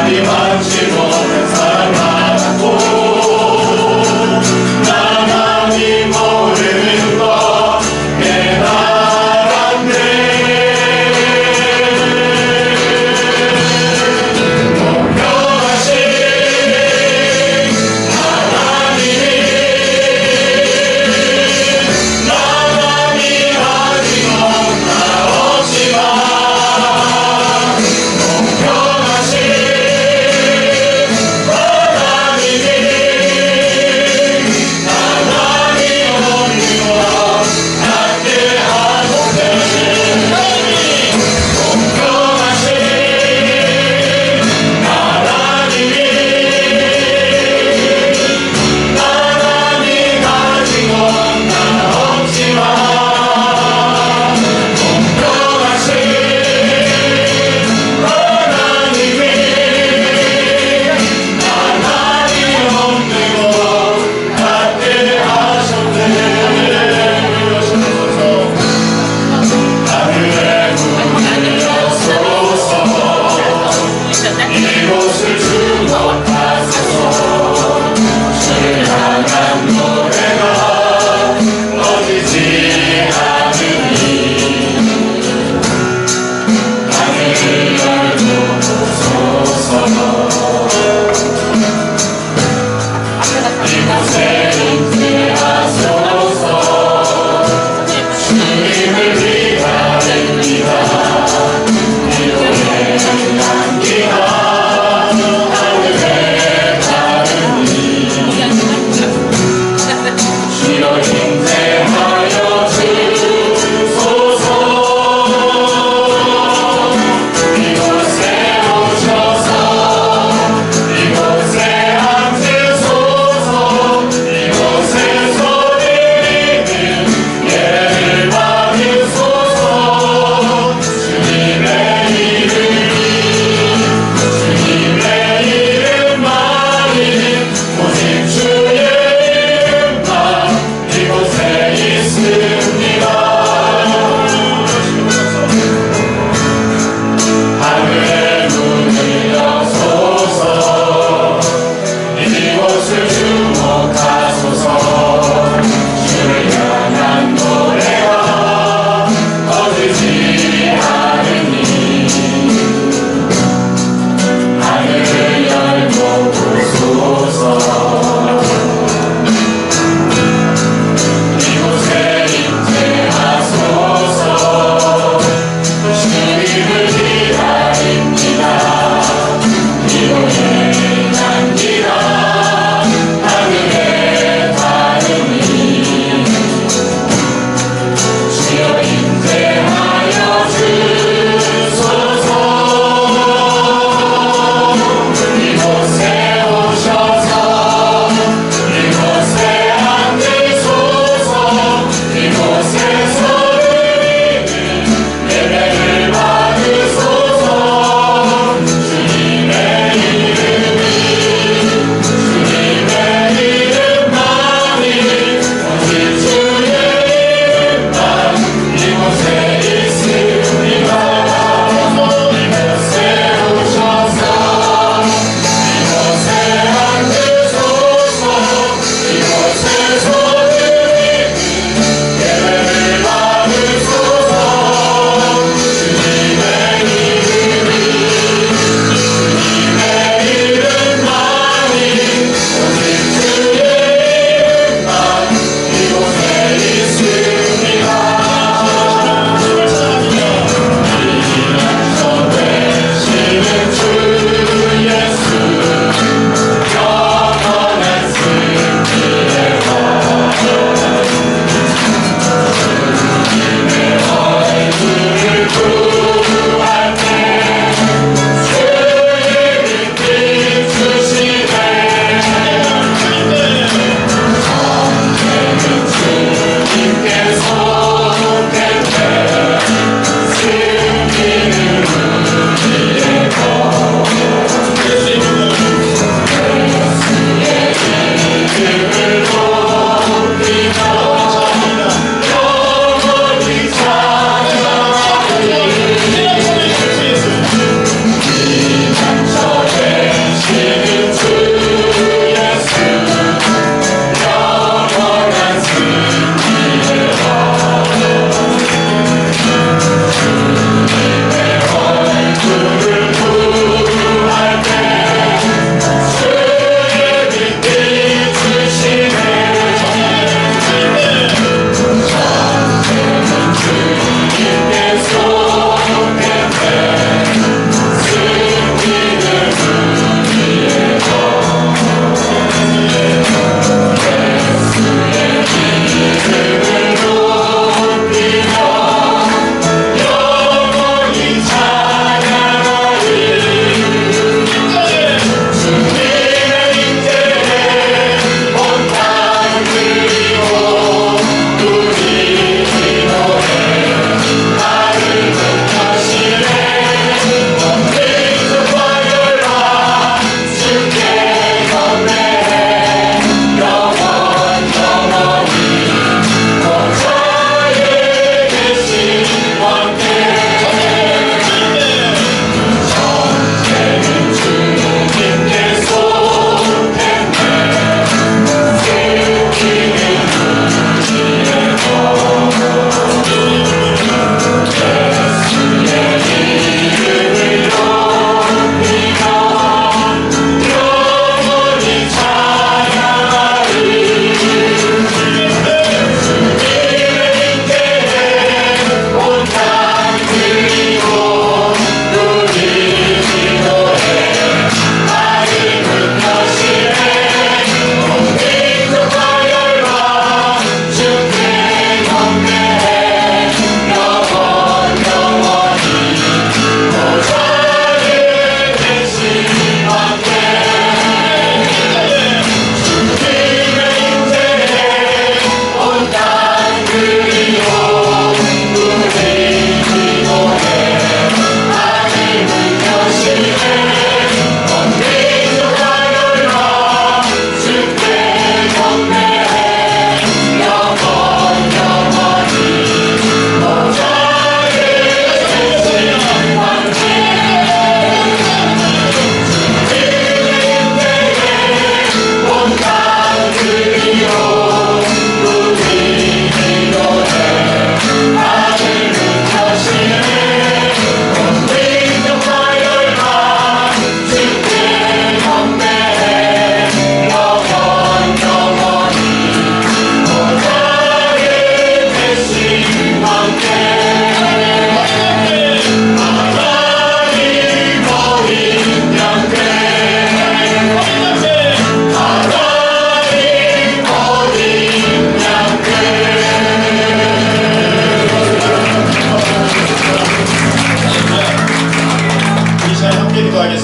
하나님 안심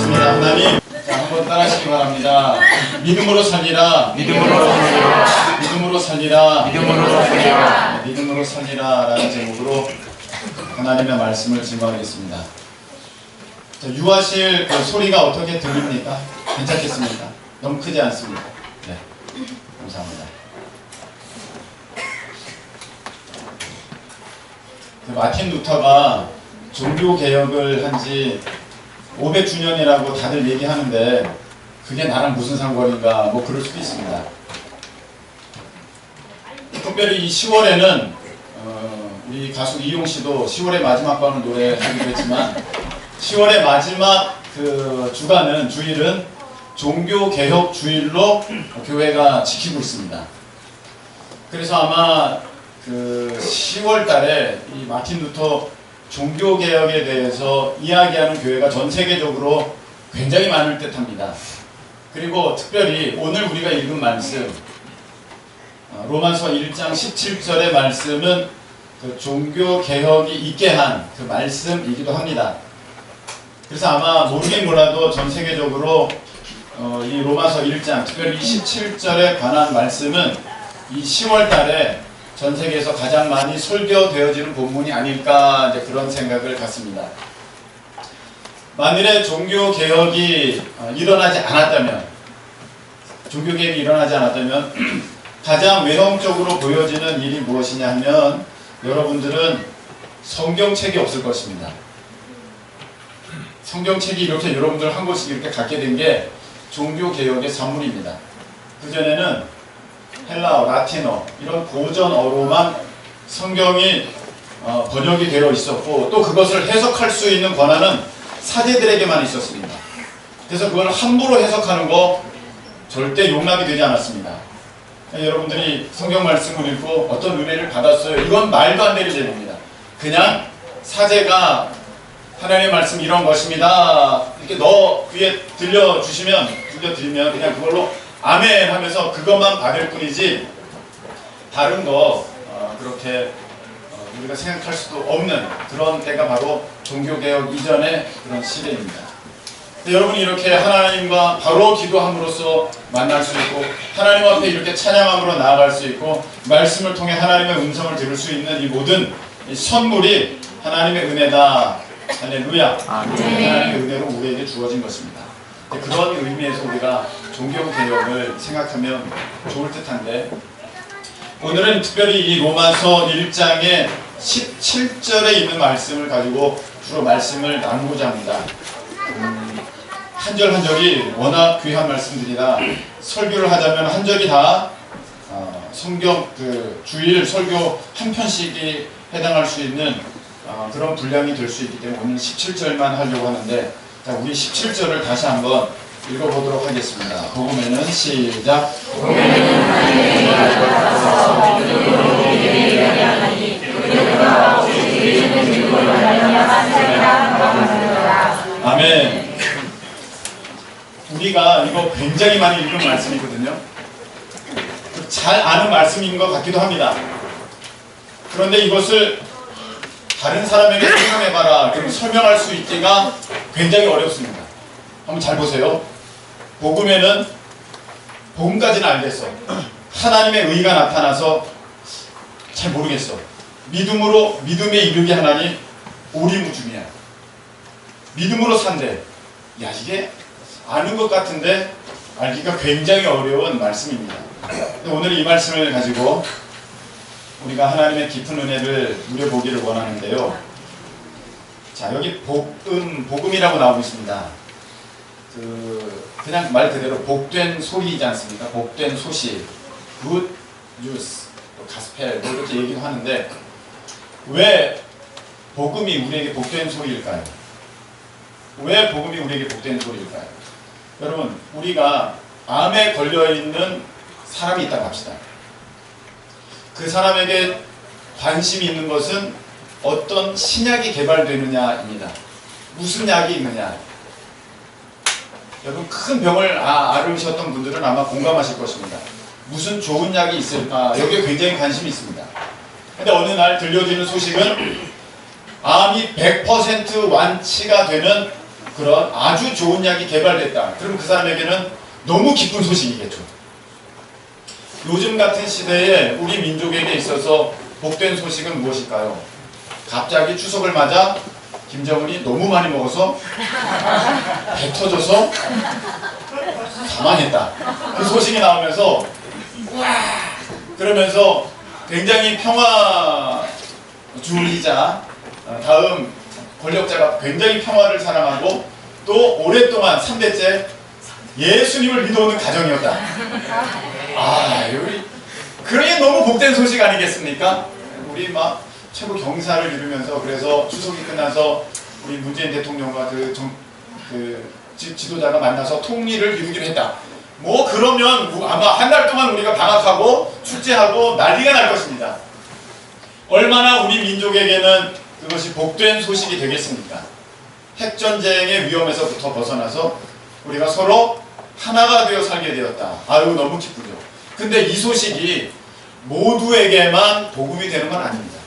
기도하겠습니다. 하나님, 자, 한번 따라하시기 바랍니다. 믿음으로 살리라. 믿음으로 살리라. 믿음으로 살리라. 믿음으로 살리라. 믿음으로 살리라. 라는 제목으로 하나님의 말씀을 증거하겠습니다. 자, 유아실 그 소리가 어떻게 들립니까? 괜찮겠습니까? 너무 크지 않습니까? 네. 감사합니다. 그 마틴 루터가 종교개혁을 한 지 500주년이라고 다들 얘기하는데 그게 나랑 무슨 상관인가 뭐 그럴 수도 있습니다. 특별히 이 10월에는 우리 가수 이용 씨도 10월의 마지막 밤을 노래하기도 했지만 10월의 마지막 그 주일은 종교개혁 주일로 교회가 지키고 있습니다. 그래서 아마 그 10월 달에 이 마틴 루터 종교개혁에 대해서 이야기하는 교회가 전 세계적으로 굉장히 많을 듯 합니다. 그리고 특별히 오늘 우리가 읽은 말씀 로마서 1장 17절의 말씀은 그 종교개혁이 있게 한 그 말씀이기도 합니다. 그래서 아마 모르긴 몰라도 전 세계적으로 이 로마서 1장 특별히 17절에 관한 말씀은 이 10월 달에 전 세계에서 가장 많이 설교되어지는 본문이 아닐까 이제 그런 생각을 갖습니다. 만일에 종교개혁이 일어나지 않았다면 가장 외형적으로 보여지는 일이 무엇이냐 하면 여러분들은 성경책이 없을 것입니다. 성경책이 이렇게 여러분들 한 권씩 이렇게 갖게 된 게 종교개혁의 산물입니다. 그전에는 헬라어, 라틴어 이런 고전어로만 성경이 번역이 되어 있었고 또 그것을 해석할 수 있는 권한은 사제들에게만 있었습니다. 그래서 그걸 함부로 해석하는 거 절대 용납이 되지 않았습니다. 여러분들이 성경 말씀을 읽고 어떤 은혜를 받았어요. 이건 말도 안 되는 제목입니다. 그냥 사제가 하나님의 말씀 이런 것입니다. 이렇게 너 귀에 들려드리면 그냥 그걸로 아멘 하면서 그것만 받을 뿐이지 다른 거 그렇게 우리가 생각할 수도 없는 그런 때가 바로 종교개혁 이전의 그런 시대입니다. 여러분이 이렇게 하나님과 바로 기도함으로써 만날 수 있고 하나님 앞에 이렇게 찬양함으로 나아갈 수 있고 말씀을 통해 하나님의 음성을 들을 수 있는 이 모든 이 선물이 하나님의 은혜다. 할렐루야. 하나님의 은혜로 우리에게 주어진 것입니다. 그런 의미에서 우리가 종교개혁을 생각하면 좋을 듯한데 오늘은 특별히 이 로마서 1장의 17절에 있는 말씀을 가지고 주로 말씀을 나누고자 합니다. 한 절 한 절이 워낙 귀한 말씀들이라 설교를 하자면 한 절이 다 성경 그 주일 설교 한 편씩이 해당할 수 있는 그런 분량이 될 수 있기 때문에 오늘 17절만 하려고 하는데 자, 우리 17절을 다시 한번 읽어보도록 하겠습니다. 복음에는 시작. 복음에는 하나님의 말씀하셔서 믿음으로 우리에게 이야기하니 그들과 우리는 믿음으로 말미암아 살리라. 아멘. 우리가 이거 굉장히 많이 읽은 말씀이거든요. 잘 아는 말씀인 것 같기도 합니다. 그런데 이것을 다른 사람에게 설명해봐라. 그럼 설명할 수 있기가 굉장히 어렵습니다. 한번 잘 보세요. 복음에는 복음까지는 알겠어. 하나님의 의가 나타나서 잘 모르겠어. 믿음으로 믿음에 이르게 하나니 오리무중이야. 믿음으로 산대. 야 이게 아는 것 같은데 알기가 굉장히 어려운 말씀입니다. 오늘 이 말씀을 가지고 우리가 하나님의 깊은 은혜를 누려보기를 원하는데요. 자 여기 복음이라고 나오고 있습니다. 그냥 말 그대로 복된 소리이지 않습니까? 복된 소식, good news, 가스펠 뭐 이렇게 얘기도 하는데 왜 복음이 우리에게 복된 소리일까요? 왜 복음이 우리에게 복된 소리일까요? 여러분 우리가 암에 걸려있는 사람이 있다고 합시다. 그 사람에게 관심이 있는 것은 어떤 신약이 개발되느냐입니다. 무슨 약이 있느냐. 여러분 큰 병을 앓으셨던 분들은 아마 공감하실 것입니다. 무슨 좋은 약이 있을까? 여기에 굉장히 관심이 있습니다. 근데 어느 날 들려지는 소식은 암이 100% 완치가 되는 그런 아주 좋은 약이 개발됐다. 그럼 그 사람에게는 너무 기쁜 소식이겠죠. 요즘 같은 시대에 우리 민족에게 있어서 복된 소식은 무엇일까요? 갑자기 추석을 맞아 김정은이 너무 많이 먹어서 배 터져서 사망했다. 그 소식이 나오면서 그러면서 굉장히 평화주의자 다음 권력자가 굉장히 평화를 사랑하고 또 오랫동안 3대째 예수님을 믿어오는 가정이었다. 우리 그러게 너무 복된 소식 아니겠습니까? 우리 막 최고 경사를 이루면서 그래서 추석이 끝나서 우리 문재인 대통령과 지도자가 만나서 통일을 이루기로 했다. 뭐 그러면 아마 한 달 동안 우리가 방학하고 축제하고 난리가 날 것입니다. 얼마나 우리 민족에게는 그것이 복된 소식이 되겠습니까? 핵전쟁의 위험에서부터 벗어나서 우리가 서로 하나가 되어 살게 되었다. 아유, 너무 기쁘죠. 근데 이 소식이 모두에게만 복음이 되는 건 아닙니다.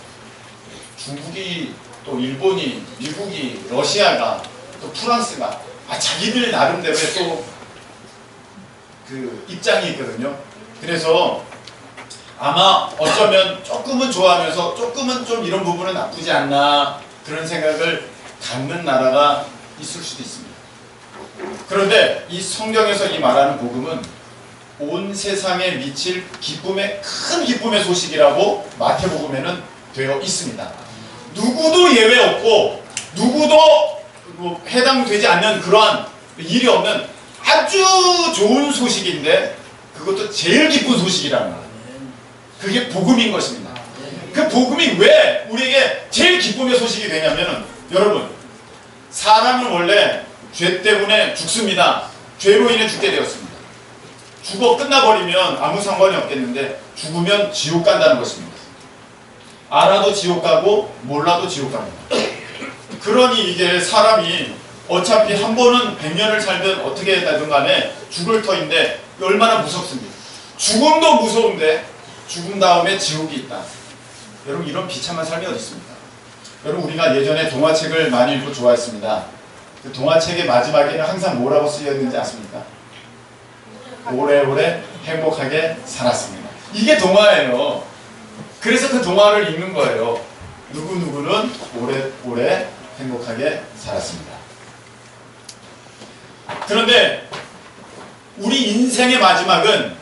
중국이 또 일본이, 미국이, 러시아가 또 프랑스가 자기들 나름대로의 또 그 입장이 있거든요. 그래서 아마 어쩌면 조금은 좋아하면서 조금은 좀 이런 부분은 나쁘지 않나 그런 생각을 갖는 나라가 있을 수도 있습니다. 그런데 이 성경에서 이 말하는 복음은 온 세상에 미칠 큰 기쁨의 소식이라고 마태복음에는 되어 있습니다. 누구도 예외 없고 누구도 해당되지 않는 그러한 일이 없는 아주 좋은 소식인데 그것도 제일 기쁜 소식이라는 거예요. 그게 복음인 것입니다. 그 복음이 왜 우리에게 제일 기쁨의 소식이 되냐면은 여러분, 사람은 원래 죄 때문에 죽습니다. 죄로 인해 죽게 되었습니다. 죽어 끝나버리면 아무 상관이 없겠는데 죽으면 지옥 간다는 것입니다. 알아도 지옥 가고 몰라도 지옥 갑니다. 그러니 이게 사람이 어차피 한 번은 100년을 살든 어떻게 되든 간에 죽을 터인데 얼마나 무섭습니까? 죽음도 무서운데 죽은 다음에 지옥이 있다. 여러분, 이런 비참한 삶이 어디 있습니까? 여러분, 우리가 예전에 동화책을 많이 읽고 좋아했습니다. 그 동화책의 마지막에는 항상 뭐라고 쓰여 있는지 아십니까? 오래오래 행복하게 살았습니다. 이게 동화예요. 그래서 그 동화를 읽는 거예요. 누구누구는 오래오래 행복하게 살았습니다. 그런데 우리 인생의 마지막은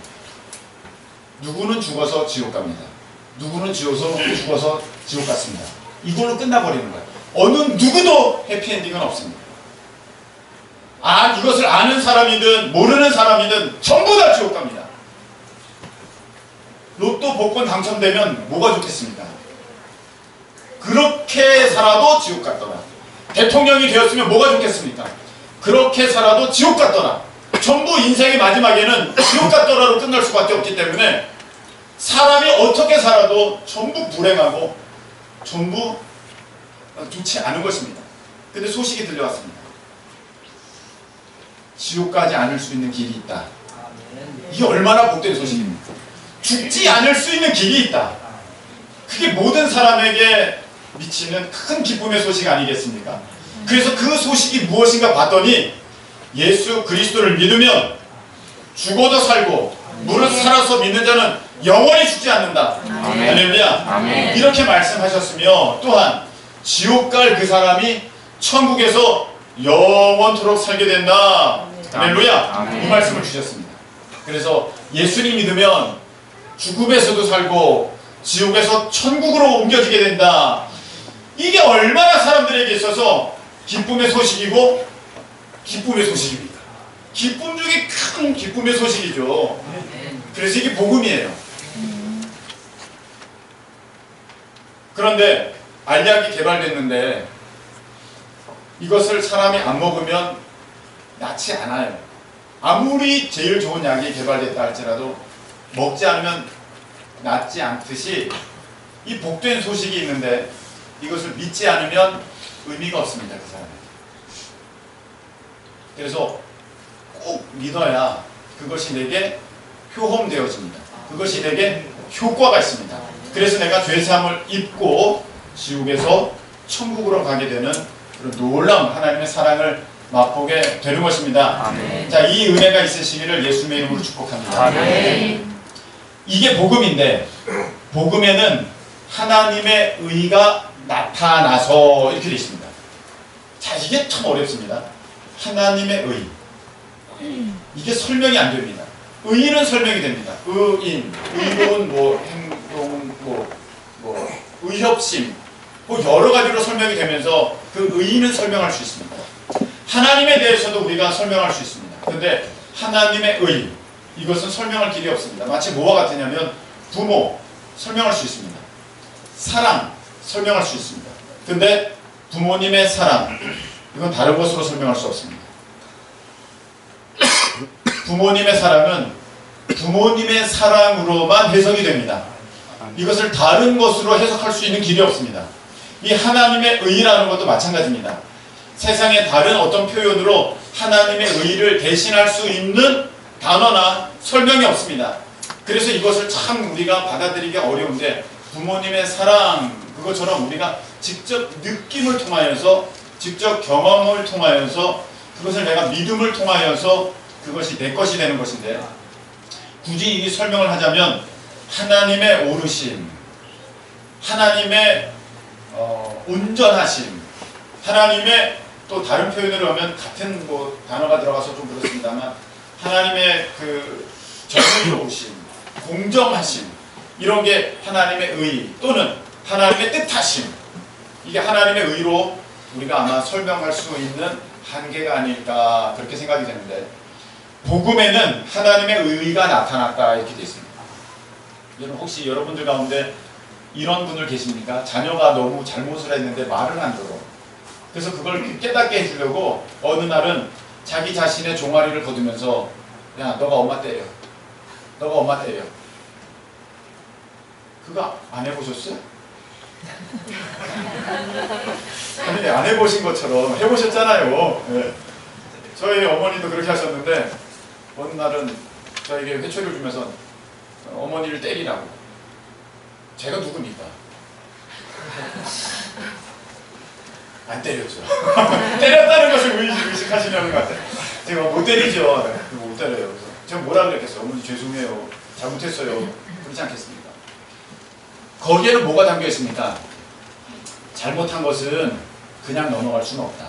누구는 죽어서 지옥 갑니다. 누구는 죽어서 지옥 갔습니다. 이걸로 끝나버리는 거예요. 어느 누구도 해피엔딩은 없습니다. 이것을 아는 사람이든 모르는 사람이든 전부 다 지옥 갑니다. 로또 복권 당첨되면 뭐가 좋겠습니까? 그렇게 살아도 지옥 갔더라. 대통령이 되었으면 뭐가 좋겠습니까? 그렇게 살아도 지옥 갔더라. 전부 인생의 마지막에는 지옥 갔더라로 끝날 수밖에 없기 때문에 사람이 어떻게 살아도 전부 불행하고 전부 좋지 않은 것입니다. 근데 소식이 들려왔습니다. 지옥 가지 않을 수 있는 길이 있다. 이게 얼마나 복된 소식입니까? 죽지 않을 수 있는 길이 있다. 그게 모든 사람에게 미치는 큰 기쁨의 소식 아니겠습니까? 그래서 그 소식이 무엇인가 봤더니 예수 그리스도를 믿으면 죽어도 살고 무릇 살아서 믿는 자는 영원히 죽지 않는다. 할렐루야. 이렇게 말씀하셨으며 또한 지옥 갈 그 사람이 천국에서 영원토록 살게 된다. 할렐루야. 이 말씀을 주셨습니다. 그래서 예수님 믿으면 죽음에서도 살고 지옥에서 천국으로 옮겨지게 된다. 이게 얼마나 사람들에게 있어서 기쁨의 소식이고 기쁨의 소식입니다. 기쁨 중에 큰 기쁨의 소식이죠. 그래서 이게 복음이에요. 그런데 알약이 개발됐는데 이것을 사람이 안 먹으면 낫지 않아요. 아무리 제일 좋은 약이 개발됐다 할지라도 먹지 않으면 낫지 않듯이 이 복된 소식이 있는데 이것을 믿지 않으면 의미가 없습니다. 그 사람은. 그래서 꼭 믿어야 그것이 내게 효험되어집니다. 그것이 내게 효과가 있습니다. 그래서 내가 죄사함을 입고 지옥에서 천국으로 가게 되는 그런 놀라운 하나님의 사랑을 맛보게 되는 것입니다. 아멘. 자, 이 은혜가 있으시기를 예수님의 이름으로 축복합니다. 아멘. 이게 복음인데 복음에는 하나님의 의가 나타나서 이렇게 되어 있습니다. 자, 이게 참 어렵습니다. 하나님의 의. 이게 설명이 안 됩니다. 의는 설명이 됩니다. 의인, 의로운 행동, 의협심, 여러 가지로 설명이 되면서 그 의인은 설명할 수 있습니다. 하나님에 대해서도 우리가 설명할 수 있습니다. 그런데 하나님의 의, 이것은 설명할 길이 없습니다. 마치 뭐와 같으냐면 부모, 설명할 수 있습니다. 사랑, 설명할 수 있습니다. 근데 부모님의 사랑, 이건 다른 것으로 설명할 수 없습니다. 부모님의 사랑은 부모님의 사랑으로만 해석이 됩니다. 이것을 다른 것으로 해석할 수 있는 길이 없습니다. 이 하나님의 의라는 것도 마찬가지입니다. 세상의 다른 어떤 표현으로 하나님의 의를 대신할 수 있는 단어나 설명이 없습니다. 그래서 이것을 참 우리가 받아들이기 어려운데 부모님의 사랑, 그것처럼 우리가 직접 느낌을 통하여서, 직접 경험을 통하여서, 그것을 내가 믿음을 통하여서 그것이 내 것이 되는 것인데, 굳이 이 설명을 하자면 하나님의 오르심, 하나님의 온전하심, 하나님의, 또 다른 표현으로 하면 같은 단어가 들어가서 좀 그렇습니다만, 하나님의 그 정의로우심, 공정하심, 이런 게 하나님의 의, 또는 하나님의 뜻하심, 이게 하나님의 의로 우리가 아마 설명할 수 있는 한계가 아닐까, 그렇게 생각이 되는데, 복음에는 하나님의 의가 나타났다, 이렇게 되어 있습니다. 여러분, 혹시 여러분들 가운데 이런 분들 계십니까? 자녀가 너무 잘못을 했는데 말을 안 들어. 그래서 그걸 깨닫게 해주려고 어느 날은 자기 자신의 종아리를 거두면서, 야, 너가 엄마 때려. 너가 엄마 때려. 그거 안 해보셨어요? 아니, 안 해보신 것처럼 해보셨잖아요. 네. 저희 어머니도 그렇게 하셨는데 어느 날은 저에게 회초리를 주면서 어머니를 때리라고. 제가 누굽니까? 안 때렸죠. 때렸다는 것을 의식하시려는 것 같아요. 제가 못 때리죠. 네, 못 때려요. 그래서 제가 뭐라 그랬겠어요? 어머니 죄송해요. 잘못했어요. 그렇지 않겠습니까? 거기에는 뭐가 담겨 있습니까? 잘못한 것은 그냥 넘어갈 수는 없다.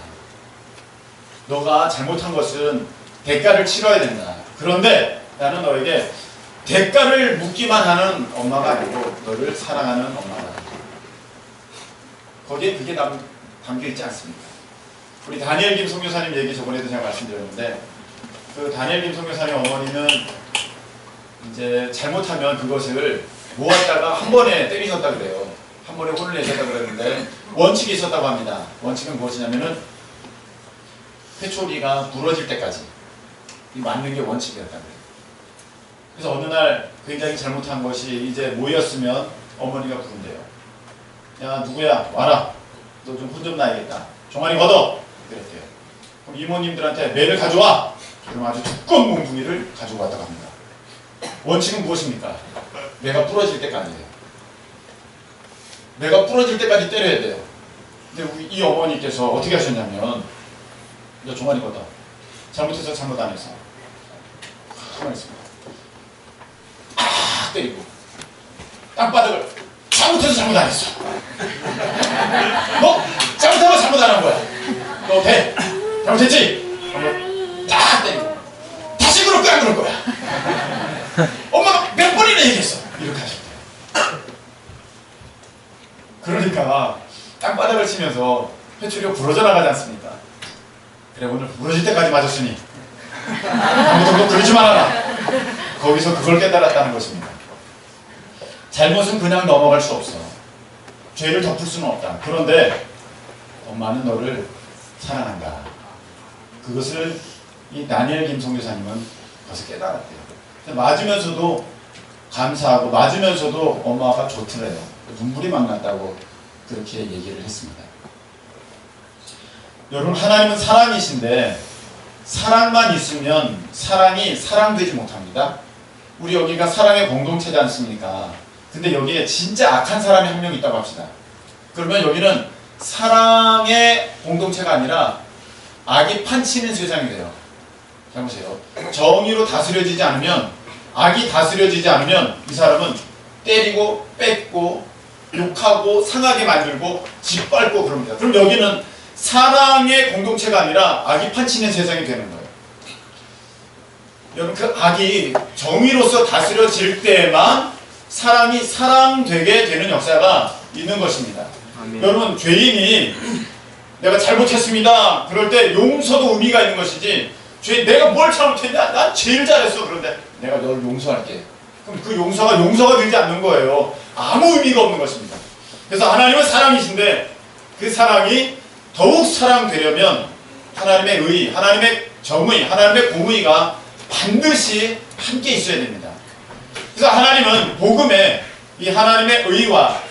너가 잘못한 것은 대가를 치러야 된다. 그런데 나는 너에게 대가를 묻기만 하는 엄마가 아니고 너를 사랑하는 엄마다. 거기에 그게 담겨 있지 않습니까? 우리 다니엘 김 선교사님 얘기 저번에도 제가 말씀드렸는데, 그 다니엘 김 선교사님 어머니는 이제 잘못하면 그것을 모았다가 한 번에 때리셨다 그래요. 한 번에 혼을 내셨다 그랬는데 원칙이 있었다고 합니다. 원칙은 무엇이냐면은 회초리가 부러질 때까지 맞는 게 원칙이었다 그래요. 그래서 어느 날 굉장히 잘못한 것이 이제 모였으면 어머니가 부른대요. 야, 누구야? 와라. 너 좀 혼 좀 나야겠다. 종아리 걷어. 그랬대요. 그럼 이모님들한테 매를 가져와. 그럼 아주 두꺼운 몽둥이를 가지고 왔다고 합니다. 원칙은 무엇입니까? 내가 부러질 때까지예요. 내가 부러질 때까지 때려야 돼요. 근데 우리 이 어머니께서 어떻게 하셨냐면, 너 종아리 걷어. 잘못해서 잘못 안 했어. 가만히 있습니다. 때리고 땅바닥을 잘못해서 잘못 안 했어. 너 잘못하면 잘못 안 한 거야. 너 돼. 잘못했지? 한번 딱 때리고 다시 그럴 거야, 안 그럴 거야? 엄마가 몇 번이나 얘기했어. 이렇게 하셨대요. 그러니까 땅바닥을 치면서 회초리가 부러져 나가지 않습니까? 그래, 오늘 부러질 때까지 맞았으니 아무 정도 그러지 말아라. 거기서 그걸 깨달았다는 것입니다. 잘못은 그냥 넘어갈 수 없어. 죄를 덮을 수는 없다. 그런데 엄마는 너를 사랑한다. 그것을 이 다니엘 김 선교사님은 거기서 깨달았대요. 맞으면서도 감사하고 맞으면서도 엄마가 좋더래요. 눈물이 막 났다고 그렇게 얘기를 했습니다. 여러분, 하나님은 사랑이신데 사랑만 있으면 사랑이 사랑되지 못합니다. 우리 여기가 사랑의 공동체지 않습니까? 근데 여기에 진짜 악한 사람이 한 명 있다고 합시다. 그러면 여기는 사랑의 공동체가 아니라 악이 판치는 세상이 돼요. 잘 보세요. 정의로 다스려지지 않으면, 악이 다스려지지 않으면 이 사람은 때리고 뺏고 욕하고 상하게 만들고 짓밟고 그럽니다. 그럼 여기는 사랑의 공동체가 아니라 악이 판치는 세상이 되는 거예요. 여러분, 그 악이 정의로서 다스려질 때만 사랑이 사랑되게 되는 역사가 있는 것입니다. 아멘. 여러분, 죄인이 내가 잘못했습니다 그럴 때 용서도 의미가 있는 것이지, 내가 뭘 잘못했냐, 난 제일 잘했어, 그런데 내가 너를 용서할게, 그럼 그 용서가 되지 않는 거예요. 아무 의미가 없는 것입니다. 그래서 하나님은 사랑이신데 그 사랑이 더욱 사랑되려면 하나님의 의, 하나님의 정의, 하나님의 공의가 반드시 함께 있어야 됩니다. 그래서 하나님은 복음에 이 하나님의 의와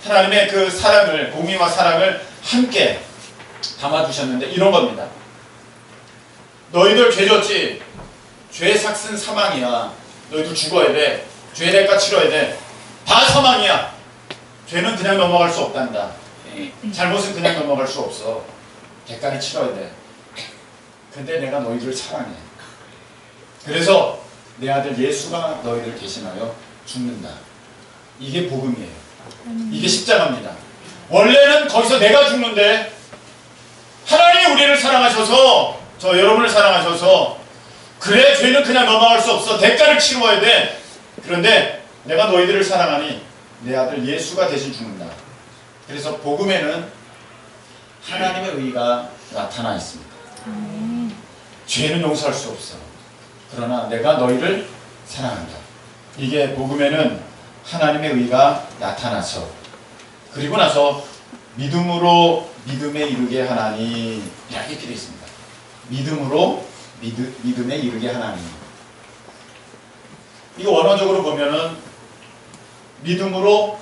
하나님의 그 사랑을, 공의와 사랑을 함께 담아주셨는데 이런 겁니다. 너희들 죄 졌지? 죄 삭은 사망이야. 너희들 죽어야 돼. 죄 대가 치러야 돼. 다 사망이야. 죄는 그냥 넘어갈 수 없단다. 잘못은 그냥 넘어갈 수 없어. 대가를 치러야 돼. 근데 내가 너희들을 사랑해. 그래서 내 아들 예수가 너희들을 대신하여 죽는다. 이게 복음이에요. 이게 십자가입니다. 원래는 거기서 내가 죽는데 하나님이 우리를 사랑하셔서, 저 여러분을 사랑하셔서, 그래 죄는 그냥 넘어갈 수 없어. 대가를 치러야 돼. 그런데 내가 너희들을 사랑하니 내 아들 예수가 대신 죽는다. 그래서 복음에는 하나님의 의가 나타나 있습니다. 죄는 용서할 수 없어. 그러나 내가 너희를 사랑한다. 이게 복음에는 하나님의 의가 나타나서, 그리고 나서 믿음으로 믿음에 이르게 하나니, 이렇게 되어 있습니다. 믿음으로 믿음에 이르게 하나니. 이거 원어적으로 보면은 믿음으로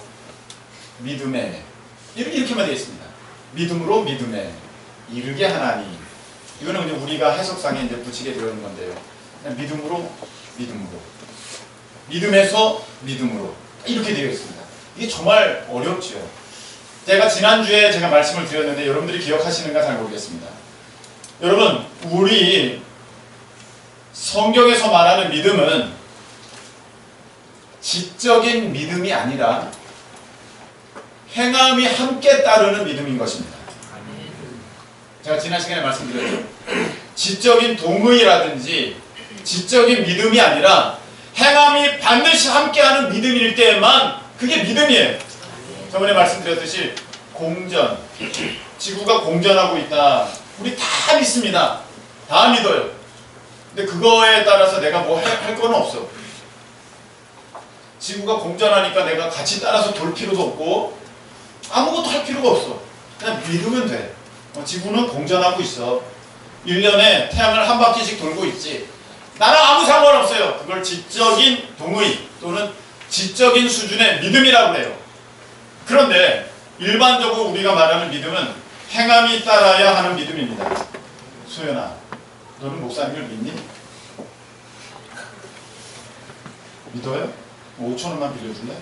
믿음에, 이렇게만 되어 있습니다. 믿음으로 믿음에 이르게 하나니. 이거는 그냥 우리가 해석상에 이제 붙이게 되어 있는 건데요. 그냥 믿음으로 믿음으로, 믿음에서 믿음으로, 이렇게 되어 있습니다. 이게 정말 어렵지요. 제가 지난주에 제가 말씀을 드렸는데 여러분들이 기억하시는가 잘 모르겠습니다. 여러분, 우리 성경에서 말하는 믿음은 지적인 믿음이 아니라 행함이 함께 따르는 믿음인 것입니다. 제가 지난 시간에 말씀드렸죠. 지적인 동의라든지 지적인 믿음이 아니라 행함이 반드시 함께하는 믿음일 때만 그게 믿음이에요. 저번에 말씀드렸듯이 공전, 지구가 공전하고 있다. 우리 다 믿습니다. 다 믿어요. 근데 그거에 따라서 내가 뭐 할 건 없어. 지구가 공전하니까 내가 같이 따라서 돌 필요도 없고 아무것도 할 필요가 없어. 그냥 믿으면 돼. 지구는 공전하고 있어. 1년에 태양을 한 바퀴씩 돌고 있지. 나랑 아무 상관없어요. 그걸 지적인 동의 또는 지적인 수준의 믿음이라고 해요. 그런데 일반적으로 우리가 말하는 믿음은 행함이 따라야 하는 믿음입니다. 소연아, 너는 목사님을 믿니? 믿어요? 5,000원만 빌려줄래?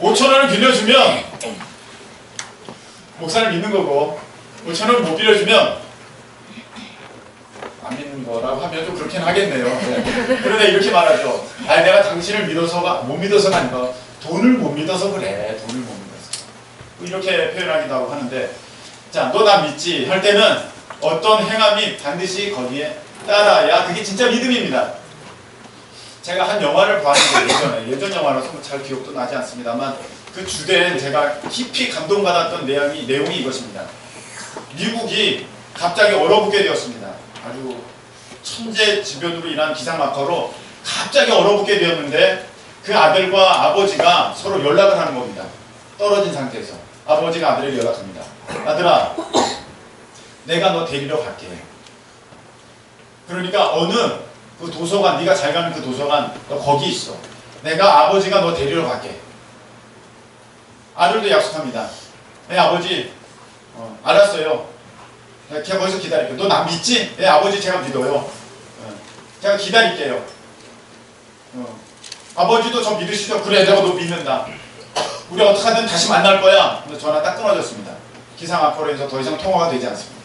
5,000원을 빌려주면 목사를 믿는 거고, 5,000원을 못 빌려주면 안 믿는 거라고 하면 좀 그렇긴 하겠네요. 네. 그런데 이렇게 말하죠. 아니, 내가 당신을 못 믿어서가 아니라 돈을 못 믿어서 그래. 돈을 못 믿어서. 이렇게 표현하기도 하고 하는데, 자, 너 나 믿지? 할 때는 어떤 행함이 반드시 거기에 따라야 그게 진짜 믿음입니다. 제가 한 영화를 봤는데 예전 영화라서 잘 기억도 나지 않습니다만 그 주된 제가 깊이 감동받았던 내용이 이것입니다. 미국이 갑자기 얼어붙게 되었습니다. 아주 천재지변으로 인한 기상막화로 갑자기 얼어붙게 되었는데 그 아들과 아버지가 서로 연락을 하는 겁니다. 떨어진 상태에서 아버지가 아들에게 연락합니다. 아들아, 내가 너 데리러 갈게. 그러니까 어느 그 도서관, 네가 잘 가는 그 도서관, 너 거기 있어. 내가 아버지가 너 데리러 갈게. 아들도 약속합니다. 네, 아버지, 알았어요. 제가 거기서 기다릴게요. 너 나 믿지? 네, 아버지 제가 믿어요. 제가 기다릴게요. 아버지도 저 믿으시죠? 그래, 내가 너 믿는다. 우리 어떡하든 다시 만날 거야. 근데 전화 딱 끊어졌습니다. 기상악화로 해서 더 이상 통화가 되지 않습니다.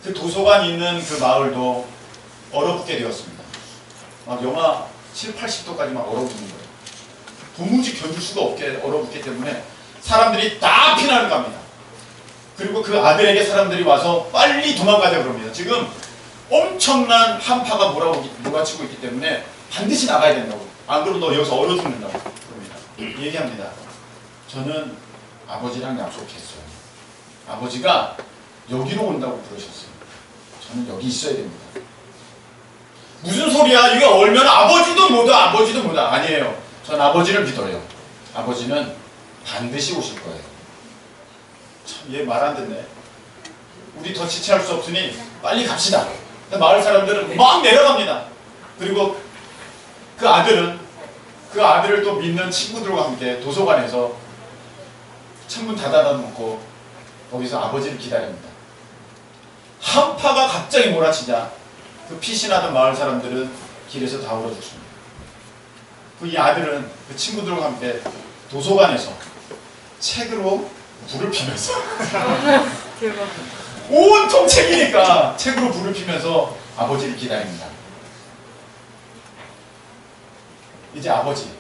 그 도서관 있는 그 마을도 얼어붙게 되었습니다. 막 영하 7, 80도까지 막 얼어붙는 거예요. 도무지 견딜 수가 없게 얼어붙기 때문에 사람들이 다 피난을 갑니다. 그리고 그 아들에게 사람들이 와서 빨리 도망가자 그럽니다. 지금 엄청난 한파가 몰아치고 있기 때문에 반드시 나가야 된다고. 안 그러면 너 여기서 얼어 죽는다고 그럽니다. 얘기합니다. 저는 아버지랑 약속했어요. 아버지가 여기로 온다고 그러셨어요. 저는 여기 있어야 됩니다. 무슨 소리야? 이게 얼면 아버지도 뭐다. 아니에요. 전 아버지를 믿어요. 아버지는 반드시 오실 거예요. 참, 얘 말 안 듣네. 우리 더 지체할 수 없으니 빨리 갑시다. 마을 사람들은 막 내려갑니다. 그리고 그 아들을 또 믿는 친구들과 함께 도서관에서 창문 닫아놓고 거기서 아버지를 기다립니다. 한파가 갑자기 몰아치자 그 피신하던 마을 사람들은 길에서 다 얼어 죽습니다. 이 아들은 그 친구들과 함께 도서관에서 책으로 불을 피면서 온통 책이니까 책으로 불을 피면서 아버지를 기다립니다. 이제 아버지는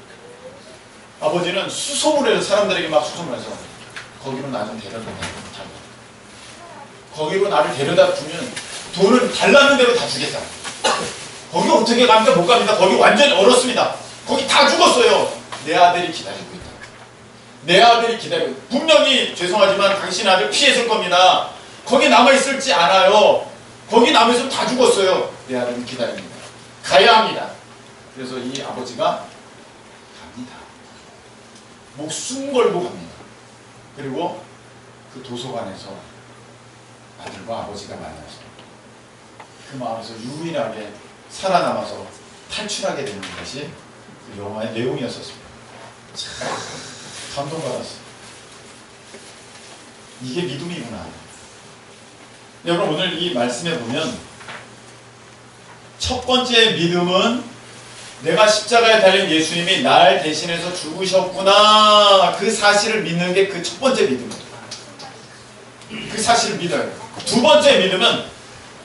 수소문해서 사람들에게 막 수소문해서 거기로 나 좀 데려다 줘. 거기로 나를 데려다 주면 돈을 달라는 대로 다 주겠다. 거기 어떻게 갑니까? 못 갑니다. 거기 완전히 얼었습니다. 거기 다 죽었어요. 내 아들이 기다리고 있다. 내 아들이 기다리고 있다. 분명히 죄송하지만 당신 아들 피했을 겁니다. 거기 남아있을지 않아요. 거기 남아있으면 다 죽었어요. 내 아들은 기다립니다. 가야 합니다. 그래서 이 아버지가 갑니다. 목숨 걸고 갑니다. 그리고 그 도서관에서 아들과 아버지가 만나서 그 마음에서 유일하게 살아남아서 탈출하게 되는 것이 그 영화의 내용이었었습니다. 참 감동받았어요. 이게 믿음이구나. 여러분 오늘 이 말씀에 보면 첫 번째 믿음은 내가 십자가에 달린 예수님이 날 대신해서 죽으셨구나 그 사실을 믿는 게 그 첫 번째 믿음입니다. 그 사실을 믿어요. 두 번째 믿음은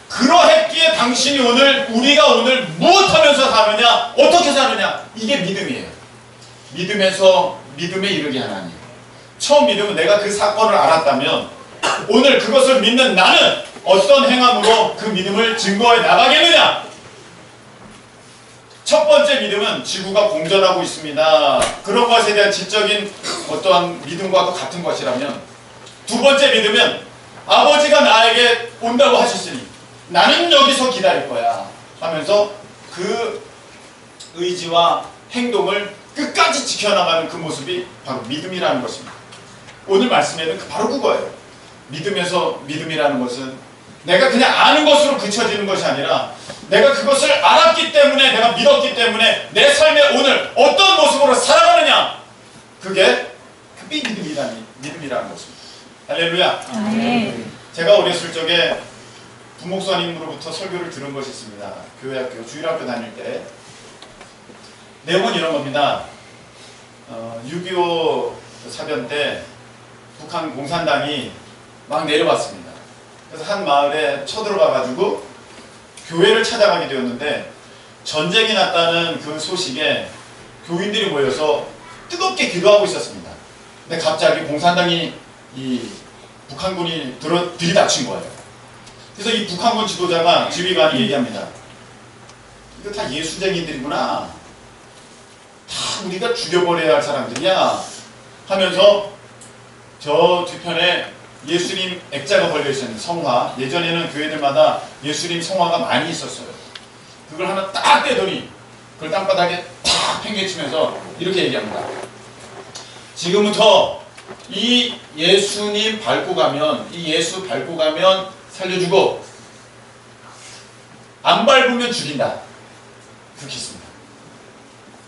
그러했기에 당신이 우리가 오늘 무엇하면서 사느냐 어떻게 사느냐 이게 믿음이에요. 믿음에 이르게 하나님. 처음 믿음은 내가 그 사건을 알았다면 오늘 그것을 믿는 나는 어떤 행함으로 그 믿음을 증거해 나가겠느냐. 첫 번째 믿음은 지구가 공전하고 있습니다. 그런 것에 대한 지적인 어떠한 믿음과 같은 것이라면 두 번째 믿음은 아버지가 나에게 온다고 하셨으니 나는 여기서 기다릴 거야 하면서 그 의지와 행동을 끝까지 지켜나가는 그 모습이 바로 믿음이라는 것입니다. 오늘 말씀에는 바로 그거예요. 믿음이라는 것은 내가 그냥 아는 것으로 그쳐지는 것이 아니라 내가 그것을 알았기 때문에 내가 믿었기 때문에 내 삶의 오늘 어떤 모습으로 살아가느냐 그게 믿음이라는 것입니다. 할렐루야. 아멘. 제가 어렸을 적에 부목사님으로부터 설교를 들은 것이 있습니다. 교회학교, 주일학교 다닐 때 내용은 이런 겁니다. 6.25 사변 때 북한 공산당이 막 내려왔습니다. 그래서 한 마을에 쳐들어가가지고 교회를 찾아가게 되었는데 전쟁이 났다는 그 소식에 교인들이 모여서 뜨겁게 기도하고 있었습니다. 근데 갑자기 공산당이 이 북한군이 들이닥친 거예요. 그래서 이 북한군 지휘관이 얘기합니다. 이거 다 예수쟁이들이구나. 다 우리가 죽여버려야 할 사람들이야. 하면서 저 뒤편에 예수님 액자가 걸려있었는데 성화. 예전에는 교회들마다 예수님 성화가 많이 있었어요. 그걸 하나 딱 떼더니 그걸 땅바닥에 탁 팽개치면서 이렇게 얘기합니다. 지금부터 이 예수님 밟고 가면 이 예수 밟고 가면 살려주고 안 밟으면 죽인다. 그렇게 했습니다.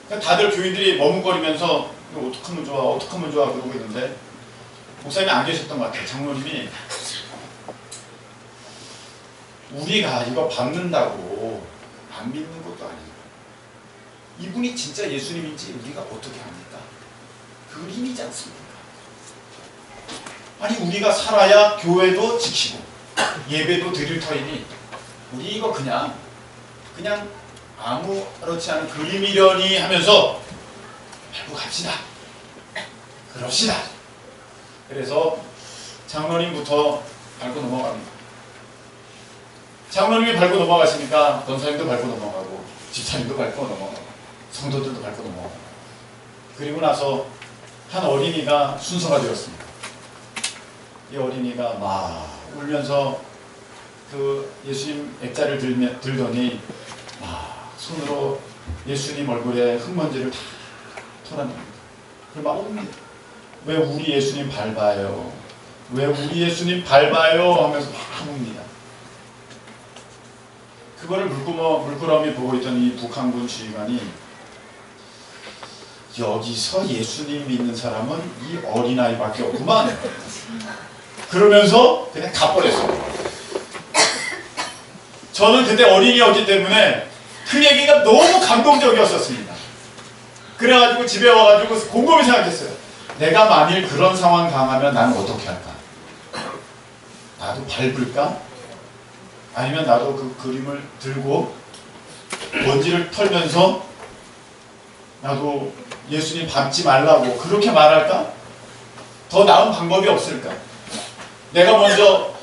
그러니까 다들 교인들이 머뭇거리면서 이거 어떡하면 좋아 그러고 있는데 목사님이 안 계셨던 것 같아요. 장로님이 우리가 이거 밟는다고 안 믿는 것도 아니고 이분이 진짜 예수님인지 우리가 어떻게 합니까? 그림이지 않습니까? 아니 우리가 살아야 교회도 지키고 예배도 드릴 터이니 우리 이거 그냥 아무렇지 않은 그림이려니 하면서 밟고 갑시다. 그럽시다. 그래서 장로님부터 밟고 넘어갑니다. 장로님이 밟고 넘어가시니까 권사님도 밟고 넘어가고 집사님도 밟고 넘어가고 성도들도 밟고 넘어가고, 그리고 나서 한 어린이가 순서가 되었습니다. 이 어린이가 막 울면서 그 예수님 액자를 들더니 막 손으로 예수님 얼굴에 흙먼지를 다 털어냅니다. 그리고 막 옵니다. 왜 우리 예수님 밟아요? 왜 우리 예수님 밟아요? 하면서 막 옵니다. 그거를 물끄러미 보고 있던 이 북한군 지휘관이 여기서 예수님 믿는 사람은 이 어린아이밖에 없구만. 그러면서 그냥 가버렸어요. 저는 그때 어린이였기 때문에 그 얘기가 너무 감동적이었었습니다. 그래가지고 집에 와가지고 곰곰이 생각했어요. 내가 만일 그런 상황 당하면 나는 어떻게 할까? 나도 밟을까? 아니면 나도 그 그림을 들고 먼지를 털면서 나도 예수님 밟지 말라고 그렇게 말할까? 더 나은 방법이 없을까? 내가 먼저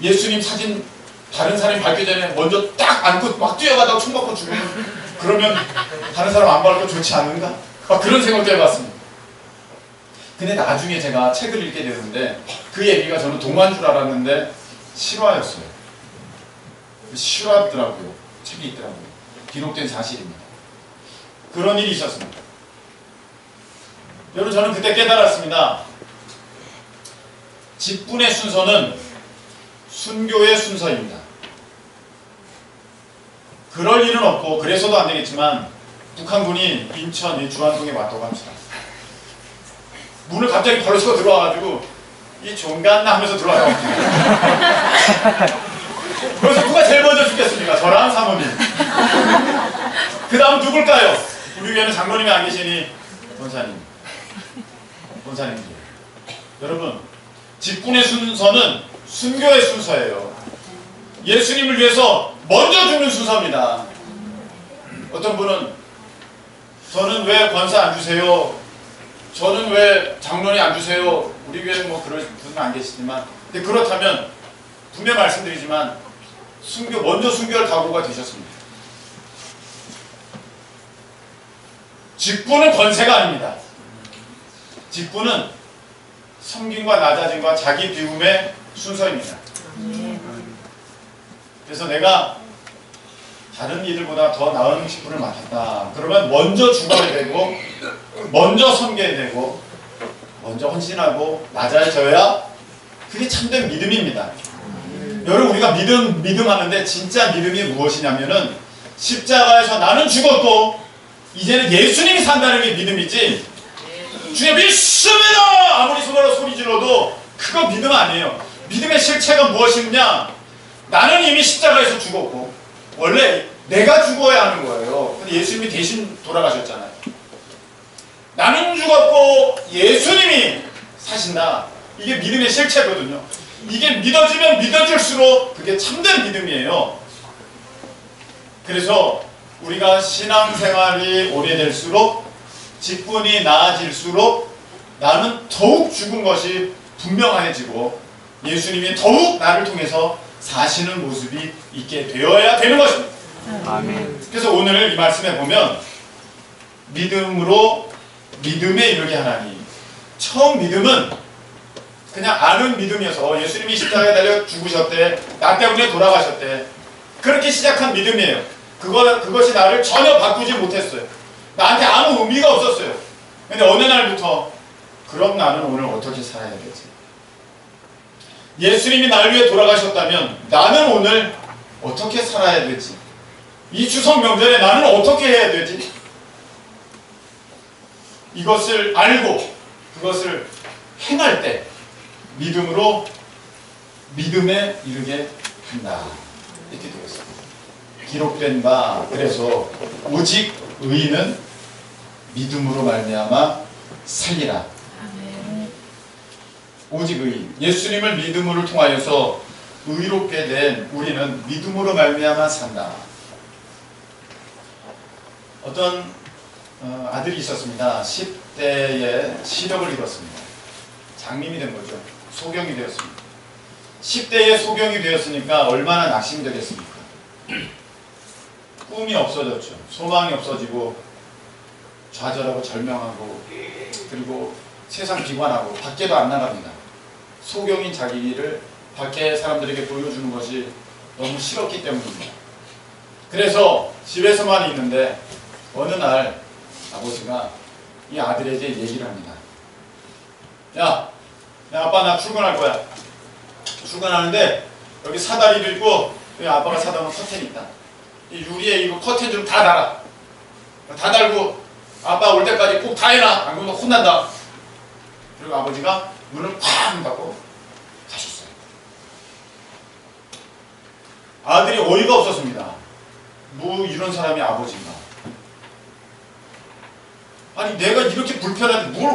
예수님 사진 다른 사람이 밟기 전에 먼저 딱 안고 막 뛰어가다가 총 맞고 죽으면, 그러면 다른 사람 안 밟고 좋지 않은가? 막 그런 생각도 해봤습니다. 근데 나중에 제가 책을 읽게 되는데 그 얘기가 저는 동화인 줄 알았는데 실화였어요. 실화더라고요. 책이 있더라고요. 기록된 사실입니다. 그런 일이 있었습니다. 여러분, 저는 그때 깨달았습니다. 직분의 순서는 순교의 순서입니다. 그럴 일은 없고 그래서도 안 되겠지만 북한군이 인천 주안동에 왔다고 합시다. 문을 갑자기 벌써 들어와가지고 이 종갓나 하면서 들어와요. 그래서 누가 제일 먼저 죽겠습니까? 저랑 사모님. 그 다음 누굴까요? 우리 교회는 장로님이 안 계시니 권사님들. 여러분, 직분의 순서는 순교의 순서예요. 예수님을 위해서 먼저 죽는 순서입니다. 어떤 분은 저는 왜 권사 안 주세요? 저는 왜 장로님 안 주세요? 우리 교회는 뭐 그럴 분은 안 계시지만, 근데 그렇다면 분명 말씀드리지만 먼저 순교할 각오가 되셨습니다. 직분은 권세가 아닙니다. 직분은 섬김과 낮아짐과 자기 비움의 순서입니다. 그래서 내가 다른 이들보다 더 나은 직분을 맡았다. 그러면 먼저 죽어야 되고, 먼저 섬겨야 되고, 먼저 헌신하고 낮아져야 그게 참된 믿음입니다. 여러분, 우리가 믿음 하는데 진짜 믿음이 무엇이냐면은 십자가에서 나는 죽었고 이제는 예수님이 산다는 게 믿음이지, 주의 믿습니다! 아무리 소리 질러도 그거 믿음 아니에요. 믿음의 실체가 무엇이냐? 나는 이미 십자가에서 죽었고, 원래 내가 죽어야 하는 거예요. 근데 예수님이 대신 돌아가셨잖아요. 나는 죽었고 예수님이 사신다. 이게 믿음의 실체거든요. 이게 믿어지면 믿어질수록 그게 참된 믿음이에요. 그래서 우리가 신앙생활이 오래될수록, 직분이 나아질수록 나는 더욱 죽은 것이 분명해지고 예수님이 더욱 나를 통해서 사시는 모습이 있게 되어야 되는 것입니다. 아멘. 그래서 오늘 이 말씀에 보면 믿음으로 믿음에 이르게 하나니, 처음 믿음은 그냥 아는 믿음이어서 예수님이 십자가에 달려 죽으셨대, 나 때문에 돌아가셨대, 그렇게 시작한 믿음이에요. 그것이 나를 전혀 바꾸지 못했어요. 나한테 아무 의미가 없었어요. 근데 어느 날부터 그럼 나는 오늘 어떻게 살아야 되지? 예수님이 나를 위해 돌아가셨다면 나는 오늘 어떻게 살아야 되지? 이 추석 명절에 나는 어떻게 해야 되지? 이것을 알고 그것을 행할 때 믿음으로 믿음에 이르게 한다. 이렇게 되었습니다. 기록된 바, 그래서 오직 의인은 믿음으로 말미암아 살리라. 오직 의인, 예수님을 믿음으로 통하여서 의롭게 된 우리는 믿음으로 말미암아 산다. 어떤 아들이 있었습니다. 10대에 시력을 잃었습니다. 장님이 된 거죠. 소경이 되었습니다. 10대에 소경이 되었으니까 얼마나 낙심이 되겠습니까? 꿈이 없어졌죠. 소망이 없어지고 좌절하고 절명하고 그리고 세상 비관하고 밖에도 안 나갑니다. 소경인 자기를 밖에 사람들에게 보여주는 것이 너무 싫었기 때문입니다. 그래서 집에서만 있는데 어느 날 아버지가 이 아들에게 얘기를 합니다. 야 아빠 나 출근할 거야. 출근하는데 여기 사다리를 있고 여기 아빠가 사다 놓은 커튼 있다. 이 유리에 이거 커튼 좀 다 달아. 다 달고 아빠 올 때까지 꼭 다 해놔. 안 그러면 혼난다. 그리고 아버지가 문을 쾅 닫고 가셨어요. 아들이 어이가 없었습니다. 뭐 이런 사람이 아버지인가. 아니 내가 이렇게 불편한데 뭘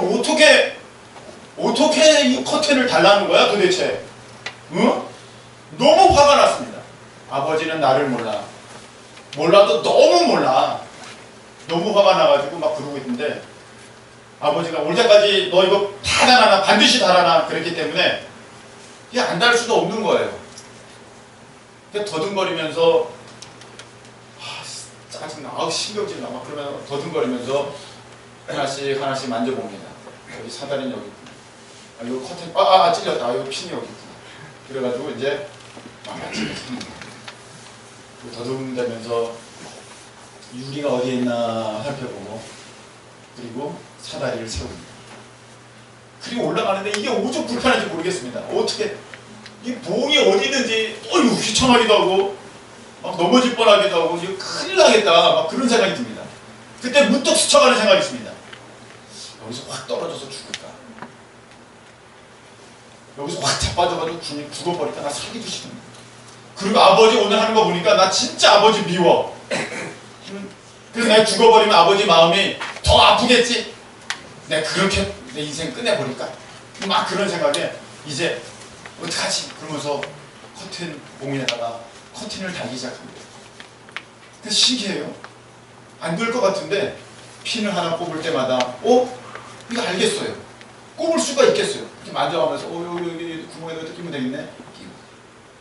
어떻게 이 커튼을 달라는 거야 도대체. 응? 너무 화가 났습니다. 아버지는 나를 몰라도 너무 몰라. 너무 화가 나가지고 막 그러고 있는데 아버지가 올 때까지 너 이거 다 달아놔. 반드시 달아놔. 그랬기 때문에 이게 안 달 수도 없는 거예요. 더듬거리면서 짜증나. 신경질 나. 막 그러면 더듬거리면서 하나씩 만져봅니다. 여기 사다리는 여기 있구나. 여기 커튼 찔렸다. 여기 핀이 여기 있구나. 그래가지고 이제 맞추고 삽니다. 더듬대면서 유리가 어디에 있나 살펴보고 그리고 사다리를 세웁니다. 그리고 올라가는데 이게 오죽 불편한지 모르겠습니다. 어떻게 이 봉이 어디 있는지 귀찮아하기도 하고 막 넘어질 뻔하기도 하고 이거 큰일 나겠다 막 그런 생각이 듭니다. 그때 문득 스쳐가는 생각이 있습니다. 여기서 확 떨어져서 죽을까? 여기서 확 자빠져가지고 죽어버릴까? 나 살기도 싫은데. 그리고 아버지 오늘 하는 거 보니까 나 진짜 아버지 미워. 그래서 내가 죽어버리면 아버지 마음이 더 아프겠지? 내가 그렇게 내 인생 끝내버릴까? 막 그런 생각에 이제 어떡하지? 그러면서 커튼 봉인에다가 커튼을 달기 시작합니다. 근데 신기해요. 안 될 것 같은데 핀을 하나 꼽을 때마다 이거 알겠어요. 꼽을 수가 있겠어요. 이렇게 만져가면서 여기 구멍에다 끼면 되겠네.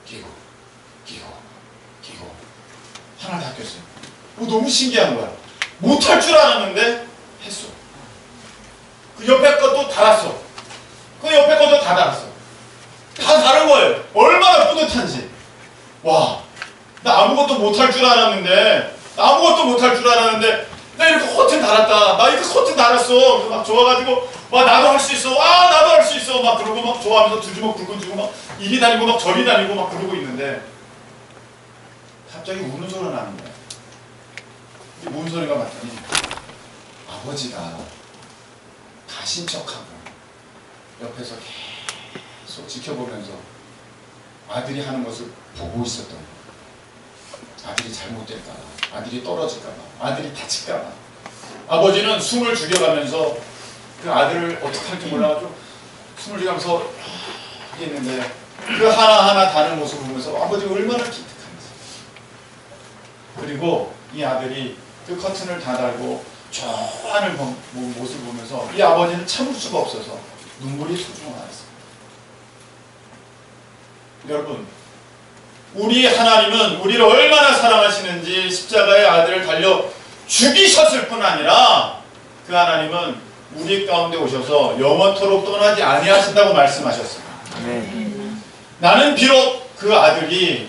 끼고 하나 다 꼈어요. 너무 신기한 거야. 못할 줄 알았는데 했어. 그 옆에 것도 달았어. 그 옆에 것도 다 달았어. 다 다른 거예요. 얼마나 뿌듯한지. 와, 나 아무것도 못할 줄 알았는데 나 이렇게 커튼 달았다. 나 이렇게 커튼 달았어. 막 좋아가지고 나도 할 수 있어. 나도 할 수 있어. 막 그러고 막 좋아하면서 두 주먹 굵은 주고 막 이리 다니고 막 저리 다니고 막 그러고 있는데 갑자기 우는 소리가 나는 거야. 이게 뭔 소리가 맞더니 아버지가 가신 척하고 옆에서 계속 지켜보면서 아들이 하는 것을 보고 있었던 거야. 아들이 잘못될까봐, 아들이 떨어질까봐, 아들이 다칠까봐. 아버지는 숨을 죽여가면서 그 아들을 어떻게 할지 몰라가지고 숨을 죽여가면서 있는데 그 하나하나 다른 모습을 보면서 아버지가 얼마나 기특한지. 그리고 이 아들이 그 커튼을 다 달고 저 하늘 모습을 보면서 이 아버지는 참을 수가 없어서 눈물이 소중히 나왔습니다. 여러분, 우리 하나님은 우리를 얼마나 사랑하시는지 십자가의 아들을 달려 죽이셨을 뿐 아니라 그 하나님은 우리 가운데 오셔서 영원토록 떠나지 아니하신다고 말씀하셨습니다. 나는 비록 그 아들이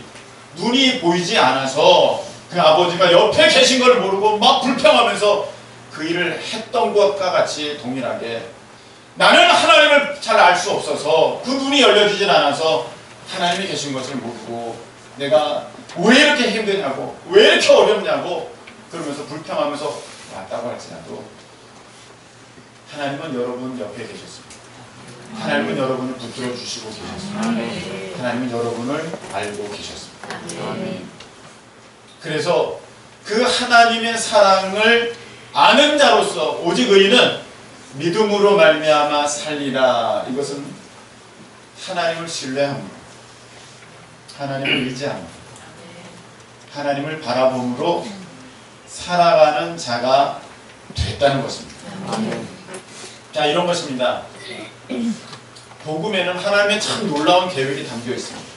눈이 보이지 않아서 그 아버지가 옆에 계신 걸 모르고 막 불평하면서 그 일을 했던 것과 같이 동일하게 나는 하나님을 잘 알 수 없어서 그 눈이 열려지질 않아서 하나님이 계신 것을 모르고 내가 왜 이렇게 힘드냐고 왜 이렇게 어렵냐고 그러면서 불평하면서 왔다고 할지라도 하나님은 여러분 옆에 계셨습니다. 하나님은 여러분을 붙들어 주시고 계셨습니다. 하나님은 여러분을 알고 계셨습니다. 그래서 그 하나님의 사랑을 아는 자로서 오직 의인은 믿음으로 말미암아 살리라. 이것은 하나님을 신뢰합니다. 하나님을 의지함, 하나님을 바라봄으로 살아가는 자가 됐다는 것입니다. 자, 이런 것입니다. 복음에는 하나님의 참 놀라운 계획이 담겨 있습니다.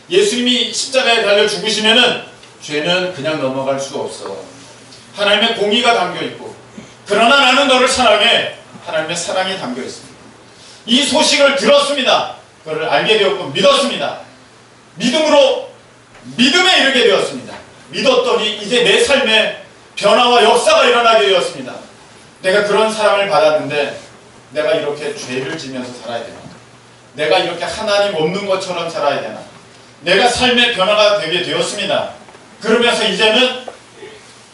예수님이 십자가에 달려 죽으시면은 죄는 그냥 넘어갈 수가 없어. 하나님의 공의가 담겨 있고, 그러나 나는 너를 사랑해. 하나님의 사랑이 담겨 있습니다. 이 소식을 들었습니다. 그걸 알게 되었고 믿었습니다. 믿음으로 믿음에 이르게 되었습니다. 믿었더니 이제 내 삶에 변화와 역사가 일어나게 되었습니다. 내가 그런 사랑을 받았는데 내가 이렇게 죄를 지면서 살아야 되나? 내가 이렇게 하나님 없는 것처럼 살아야 되나? 내가 삶의 변화가 되게 되었습니다. 그러면서 이제는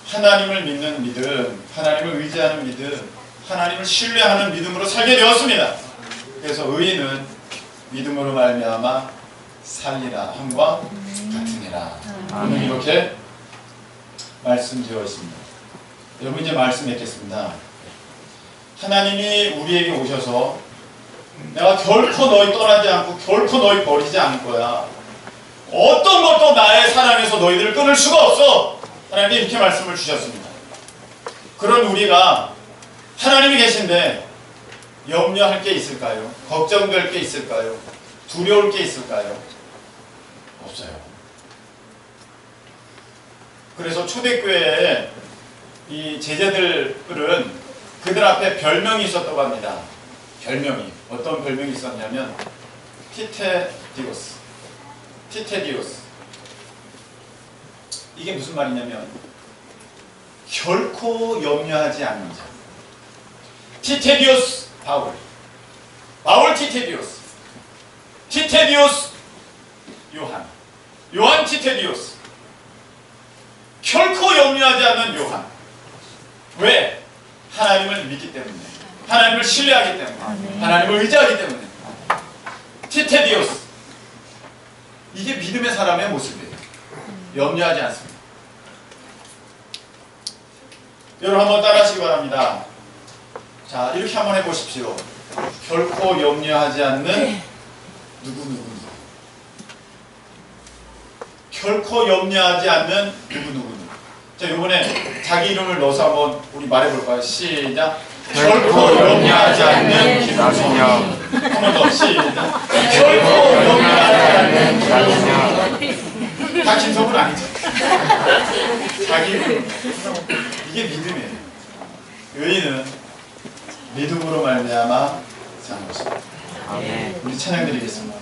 하나님을 믿는 믿음, 하나님을 의지하는 믿음, 하나님을 신뢰하는 믿음으로 살게 되었습니다. 그래서 의인은 믿음으로 말미암아 살리라 함과 같으니라. 오늘 이렇게 말씀되어 있습니다. 여러분 이제 말씀 맺겠습니다. 하나님이 우리에게 오셔서 내가 결코 너희 떠나지 않고 결코 너희 버리지 않을 거야. 어떤 것도 나의 사랑에서 너희들을 끊을 수가 없어. 하나님이 이렇게 말씀을 주셨습니다. 그런 우리가 하나님이 계신데 염려할 게 있을까요? 걱정될 게 있을까요? 두려울 게 있을까요? 없어요. 그래서 초대교회에 이 제자들은 그들 앞에 별명이 있었다고 합니다. 별명이. 어떤 별명이 있었냐면 티테디오스. 티테디오스. 이게 무슨 말이냐면 결코 염려하지 않는 자. 티테디오스 바울. 바울 티테디오스. 티테디오스 요한. 요한 티테디오스. 결코 염려하지 않는 요한. 왜? 하나님을 믿기 때문에. 하나님을 신뢰하기 때문에. 하나님을 의지하기 때문에. 티테디오스. 이게 믿음의 사람의 모습이에요. 염려하지 않습니다. 여러분 한번 따라하시기 바랍니다. 자, 이렇게 한번 해보십시오. 결코 염려하지 않는 누구. 결코 염려하지 않는 누구. 자, 요번에 자기 이름을 넣어서 한번 우리 말해볼까요? 시작. 결코 염려하지 않는 김수영. 한 번 더. 시작. 결코 염려하지 않는 김수영. 다 김성은 아니죠. 자기 이름. 이게 믿음이에요. 의인은 믿음으로 말미암아 사는 것입니다. 우리 찬양 드리겠습니다.